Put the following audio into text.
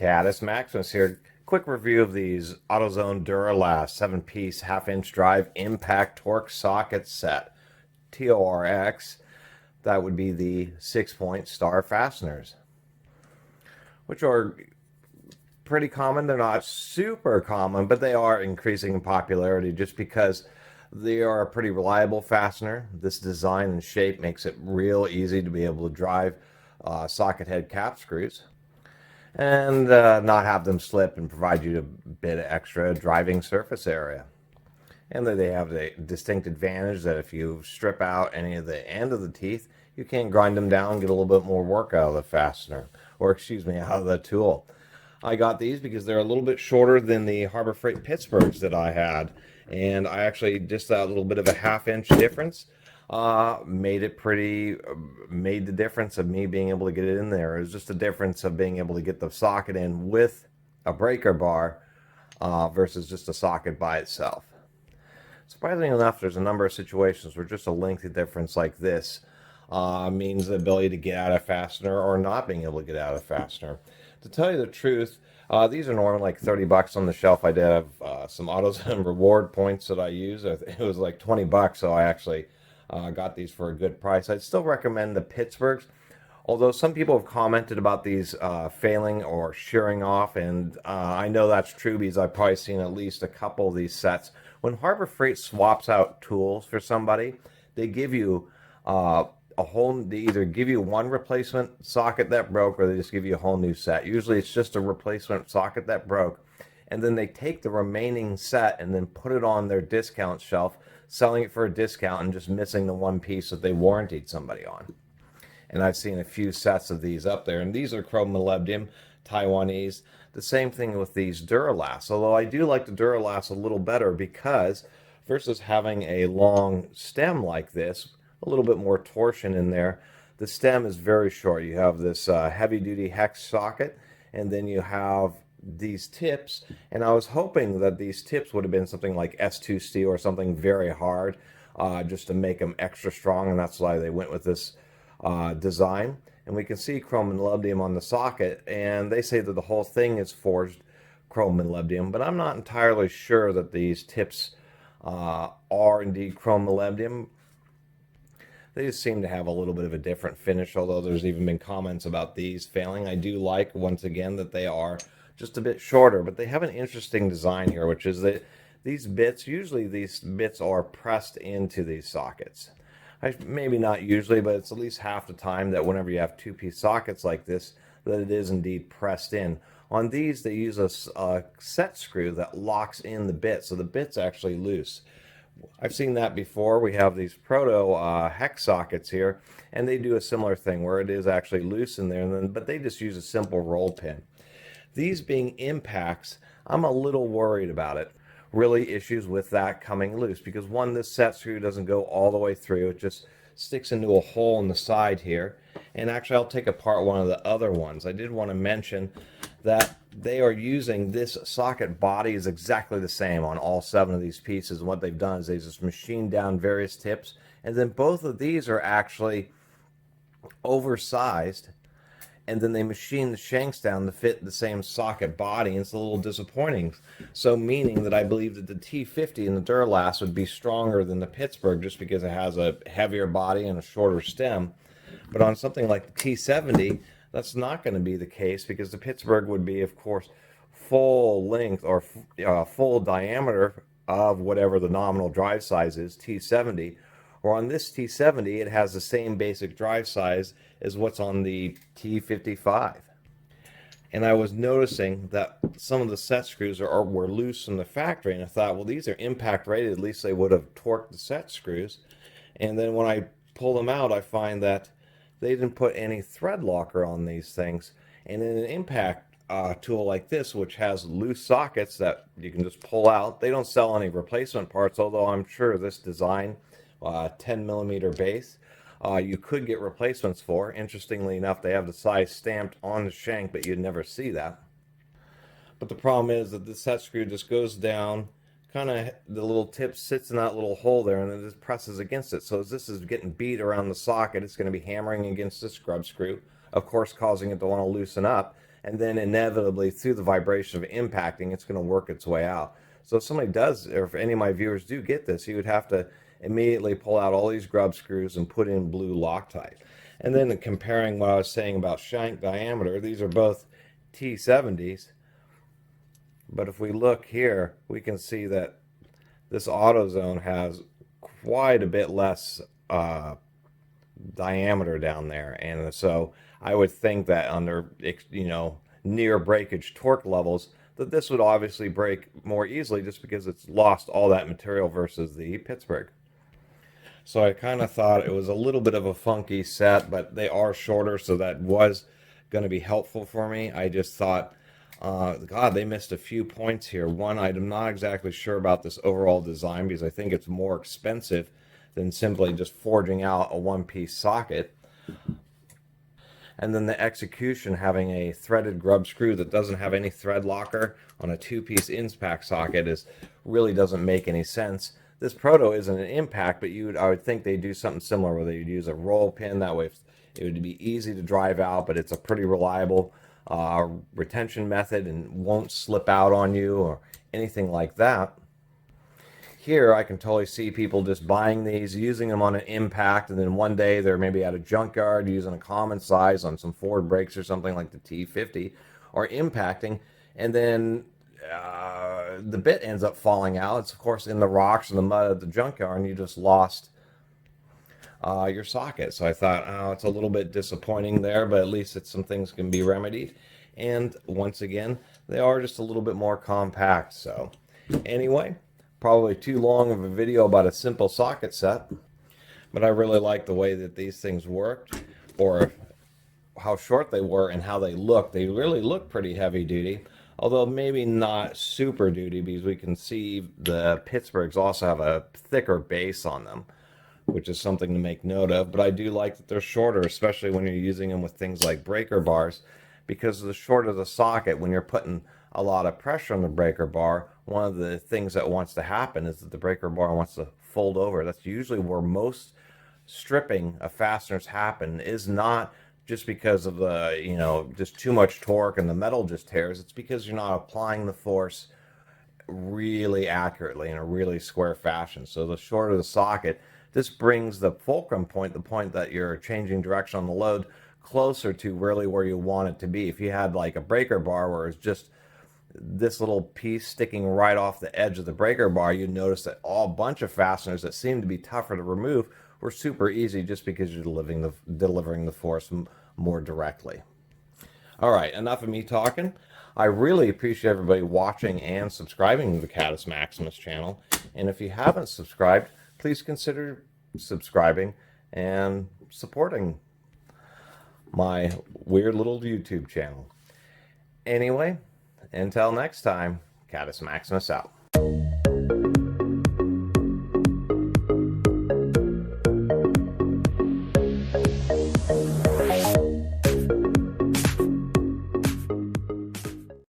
Cat, it's Maximus here. Quick review of these AutoZone DuraLast 7-piece half-inch drive impact Torx socket set. Torx, that would be the 6-point star fasteners, which are pretty common. They're not super common, but they are increasing in popularity just because they are a pretty reliable fastener. This design and shape makes it real easy to be able to drive socket head cap screws and not have them slip and provide you a bit of extra driving surface area. And then they have the distinct advantage that if you strip out any of the end of the teeth, you can grind them down and get a little bit more work out of the fastener, or excuse me, out of the tool. I got these because they're a little bit shorter than the Harbor Freight Pittsburghs that I had, and I actually just that little bit of a half-inch difference made the difference of me being able to get it in there. It was just a difference of being able to get the socket in with a breaker bar versus just a socket by itself. Surprisingly enough, there's a number of situations where just a lengthy difference like this means the ability to get out of fastener or not being able to get out of fastener. To tell you the truth, these are normally like 30 bucks on the shelf. I did have some AutoZone reward points that I use. It was like 20 bucks, so I actually got these for a good price. I'd still recommend the Pittsburghs, although some people have commented about these failing or shearing off, and I know that's true because I've probably seen at least a couple of these sets. When Harbor Freight swaps out tools for somebody, they give you they either give you one replacement socket that broke, or they just give you a whole new set. Usually it's just a replacement socket that broke, and then they take the remaining set and then put it on their discount shelf, selling it for a discount and just missing the one piece that they warranted somebody on. And I've seen a few sets of these up there, and these are chrome molybdenum Taiwanese. The same thing with these DuraLast, although I do like the DuraLast a little better because versus having a long stem like this, a little bit more torsion in there, the stem is very short. You have this heavy-duty hex socket, and then you have these tips, and I was hoping that these tips would have been something like S2 steel or something very hard, just to make them extra strong, and that's why they went with this design. And we can see chrome and molybdenum on the socket, and they say that the whole thing is forged chrome and molybdenum, but I'm not entirely sure that these tips are indeed chrome molybdenum. They just seem to have a little bit of a different finish, although there's even been comments about these failing. I do like, once again, that they are just a bit shorter, but they have an interesting design here, which is that usually these bits are pressed into these sockets. Maybe not usually, but it's at least half the time that whenever you have two-piece sockets like this, that it is indeed pressed in. On these, they use a set screw that locks in the bit, so the bit's actually loose. I've seen that before. We have these proto hex sockets here, and they do a similar thing where it is actually loose in there, but they just use a simple roll pin. These being impacts, I'm a little worried about it. Really issues with that coming loose because one, this set screw doesn't go all the way through. It just sticks into a hole in the side here. And actually, I'll take apart one of the other ones. I did want to mention that they are using this socket body is exactly the same on all 7 of these pieces. And what they've done is they just machined down various tips, and then both of these are actually oversized, and then they machine the shanks down to fit the same socket body, and it's a little disappointing. So meaning that I believe that the T50 and the DuraLast would be stronger than the Pittsburgh just because it has a heavier body and a shorter stem. But on something like the T70, that's not going to be the case because the Pittsburgh would be, of course, full length or full diameter of whatever the nominal drive size is, T70. Or on this T70, it has the same basic drive size as what's on the T55. And I was noticing that some of the set screws were loose from the factory, and I thought, well, these are impact rated. At least they would have torqued the set screws. And then when I pull them out, I find that they didn't put any thread locker on these things. And in an impact tool like this, which has loose sockets that you can just pull out, they don't sell any replacement parts, although I'm sure this design, 10mm base, you could get replacements for. Interestingly enough, they have the size stamped on the shank, but you'd never see that. But the problem is that this set screw just goes down, kind of the little tip sits in that little hole there, and it just presses against it. So as this is getting beat around the socket, it's going to be hammering against the scrub screw, of course causing it to want to loosen up. and then inevitably through the vibration of impacting, it's going to work its way out. So if somebody does, or if any of my viewers do get this, you would have to immediately pull out all these grub screws and put in blue Loctite. And then comparing what I was saying about shank diameter, these are both T70s. But if we look here, we can see that this AutoZone has quite a bit less diameter down there. And so I would think that under, near breakage torque levels, that this would obviously break more easily just because it's lost all that material versus the Pittsburgh. So I kind of thought it was a little bit of a funky set, but they are shorter, so that was going to be helpful for me. I just thought, God, they missed a few points here. One, I'm not exactly sure about this overall design because I think it's more expensive than simply just forging out a one-piece socket. And then the execution, having a threaded grub screw that doesn't have any thread locker on a two-piece impact socket really doesn't make any sense. This proto isn't an impact, but I would think they'd do something similar where they'd use a roll pin. That way it would be easy to drive out, but it's a pretty reliable retention method and won't slip out on you or anything like that. Here I can totally see people just buying these, using them on an impact, and then one day they're maybe at a junkyard using a common size on some Ford brakes or something like the T50, or impacting, and then the bit ends up falling out. It's of course in the rocks and the mud of the junkyard, and you just lost your socket. So I thought, oh, it's a little bit disappointing there, but at least some things can be remedied. And once again, they are just a little bit more compact. So anyway, probably too long of a video about a simple socket set, but I really like the way that these things worked, or how short they were and how they look. They really look pretty heavy duty, although maybe not super duty, because we can see the Pittsburghs also have a thicker base on them, which is something to make note of. But I do like that they're shorter, especially when you're using them with things like breaker bars, because the shorter the socket, when you're putting a lot of pressure on the breaker bar, one of the things that wants to happen is that the breaker bar wants to fold over. That's usually where most stripping of fasteners happen, is not just because of the, just too much torque and the metal just tears. It's because you're not applying the force really accurately in a really square fashion. So the shorter the socket, this brings the fulcrum point, the point that you're changing direction on the load, closer to really where you want it to be. If you had like a breaker bar where it's just this little piece sticking right off the edge of the breaker bar, you'd notice that a bunch of fasteners that seem to be tougher to remove were super easy, just because you're delivering the force more directly. All right, enough of me talking. I really appreciate everybody watching and subscribing to the Catus Maximus channel. And if you haven't subscribed, please consider subscribing and supporting my weird little YouTube channel. Anyway, until next time, Catus Maximus out.